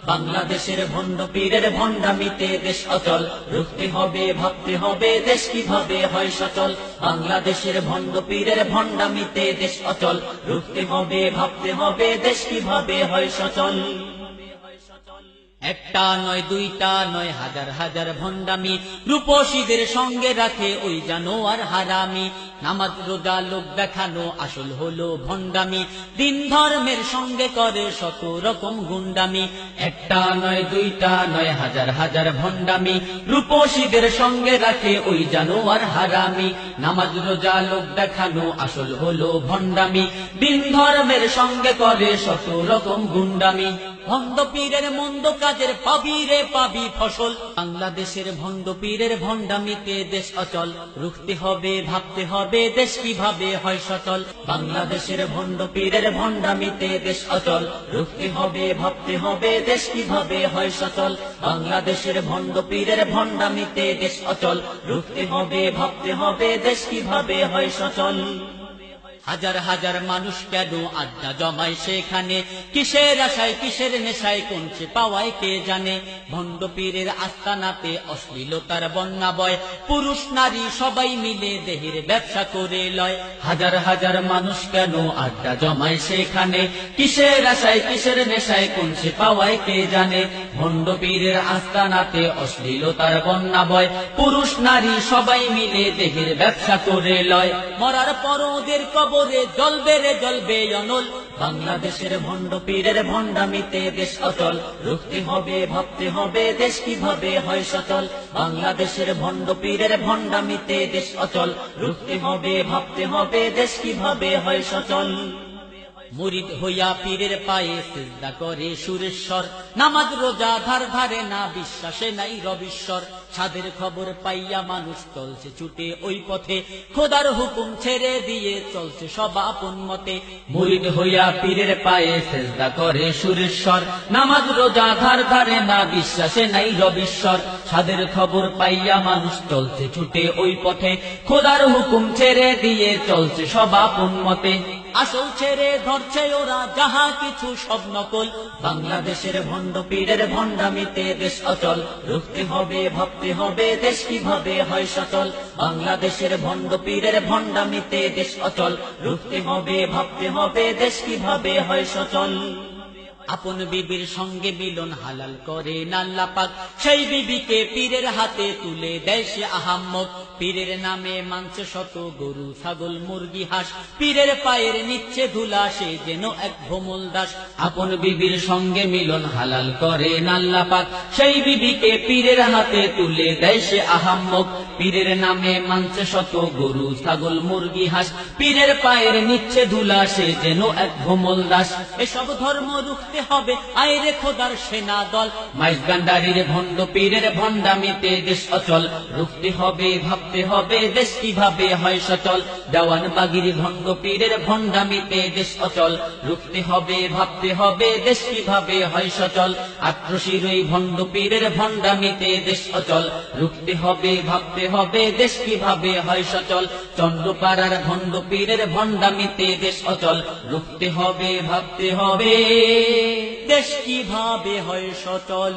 বাংলাদেশের ভণ্ড পীরের ভণ্ডামিতে দেশ অচল, রুখতে হবে ভাবতে হবে দেশ কিভাবে হয় সচল। বাংলাদেশের ভণ্ড পীরের ভণ্ডামিতে দেশ অচল, রুখতে হবে ভাবতে হবে দেশ কিভাবে হয় সচল। একটা নয় দুইটা নয় হাজার হাজার ভণ্ডামি, রূপসীদের সঙ্গে রাখে ওই জানোয়ার হারামি। নামাজ রোজা লোক দেখানো আসল হলো ভণ্ডামি, দিন ধর্মের সঙ্গে করে শত রকম গুন্ডামি। একটা নয় দুইটা নয় হাজার হাজার ভণ্ডামি, রূপসীদের সঙ্গে রাখে ওই জানোয়ার হারামি। নামাজ রোজা লোক দেখানো আসল হলো ভণ্ডামি, দিন ধর্মের সঙ্গে করে শত রকম গুন্ডামি। ভণ্ড পীরের মন্দ কাজের পাবি রে পাবি ফসল। বাংলাদেশের ভণ্ড পীরের ভণ্ডামিতে দেশ অচল, রুখতে হবে ভাবতে হবে দেশ কিভাবে হয় সচল। বাংলাদেশের ভণ্ড পীরের ভণ্ডামিতে দেশ অচল, রুখতে হবে ভাবতে হবে দেশ কিভাবে হয় সচল। বাংলাদেশের ভণ্ড পীরের ভণ্ডামিতে দেশ অচল, রুখতে হবে ভাবতে হবে দেশ কিভাবে হয় সচল। হাজার হাজার মানুষ কেন আড্ডা জমায় সেখানে, কিসের আশায় কিসের নেশায় কোনছে পাওয়ায় কে জানে। ভণ্ড পীরের আস্তানাতে অশ্লীলতার বন্যা বয়, পুরুষ নারী সবাই মিলে দেহের ব্যবসা করে লয়। হাজার হাজার মানুষ কেন আড্ডা জমায় সেখানে, কিসের আশায় কিসের নেশায় কোনছে পাওয়ায় কে জানে। ভণ্ড পীরের আস্তানাতে অশ্লীলতার বন্যা বয়, পুরুষ নারী সবাই মিলে দেহের ব্যবসা করে লয়। মরার পর ওদের কবরে জ্বলবে রে জ্বলবে অনল। বাংলাদেশের ভণ্ড পীরের ভণ্ডামিতে দেশ অচল, রুখতে হবে ভাবতে হবে দেশ কিভাবে হয় সচল। বাংলাদেশের ভণ্ড পীরের ভণ্ডামিতে দেশ অচল, রুখতে হবে ভাবতে হবে দেশ কিভাবে হয় সচল। মুরিদ হইয়া পীরের পায়ে সিজদা করে সুরেশ্বর, নামাজ রোজা ধার ধারে না বিশ্বাসে নাই রবিশ্বর। ছাদের খবর পাইয়া মানুষ চলছে ছুটে ওই পথে, খোদার হুকুম ছেড়ে দিয়ে চলছে সব আপন মতে। মুরিদ হইয়া পীরের পায়ে সিজদা করে সুরেশ্বর, নামাজ রোজা ধার ধারে না বিশ্বাসে নাই রবিশ্বর। ছাদের খবর পাইয়া মানুষ চলছে ছুটে ওই পথে, খোদার হুকুম ছেড়ে দিয়ে চলছে সব আপন মতে। আসল ছেড়ে ধরছে ওরা যাহা কিছু সব নকল। বাংলাদেশের ভণ্ড পীরের ভণ্ডামিতে দেশ অচল, রুখতে হবে ভাবতে হবে দেশ কিভাবে হয় সচল। বাংলাদেশের ভণ্ড পীরের ভণ্ডামিতে দেশ অচল, রুখতে হবে ভাবতে হবে দেশ কিভাবে হয় সচল। আপন বিবির সঙ্গে মিলন হালাল করে আল্লাহ পাক, সেই বিবিকে পীরের হাতে তুলে দেয় সে আহাম্মক। পীরের নামে মানছে শত গরু ছাগল মুরগি হাঁস, পীরের পায়ের নিচ্ছে ধুলা সে যেন এক ভোমল দাস। আপন বিবির সঙ্গে মিলন হালাল করে আল্লাহ পাক, সেই বিবিকে পীরের হাতে তুলে দেয় সে আহাম্মক। পীরের নামে মানছে শত গরু ছাগল মুরগি হাঁস, পীরের পায়ের নিচ্ছে ধুলা সে যেন এক ভোমল দাস। এসব ধর্ম রুখতে হবে আইরে খোদার সেনা দল। মাইজ গান্ডারির ভণ্ড পীরের ভণ্ডামিতে দেশ অচল, রুখতে হবে ভাবতে হবে দেশ কিভাবে হয় সচল। দেওয়ান বাগির ভণ্ড পীরের ভণ্ডামিতে দেশ অচল, রুখতে হবে ভাবতে হবে দেশ কিভাবে হয় সচল। আক্রোশীর ওই ভণ্ড পীরের ভণ্ডামিতে দেশ অচল, রুখতে হবে ভাবতে হবে দেশ কিভাবে হয় সচল। চন্দ্রপাড়ার ভণ্ড পীরের ভণ্ডামিতে দেশ অচল, রুখতে হবে ভাবতে হবে দেশ কিভাবে হয় সচল।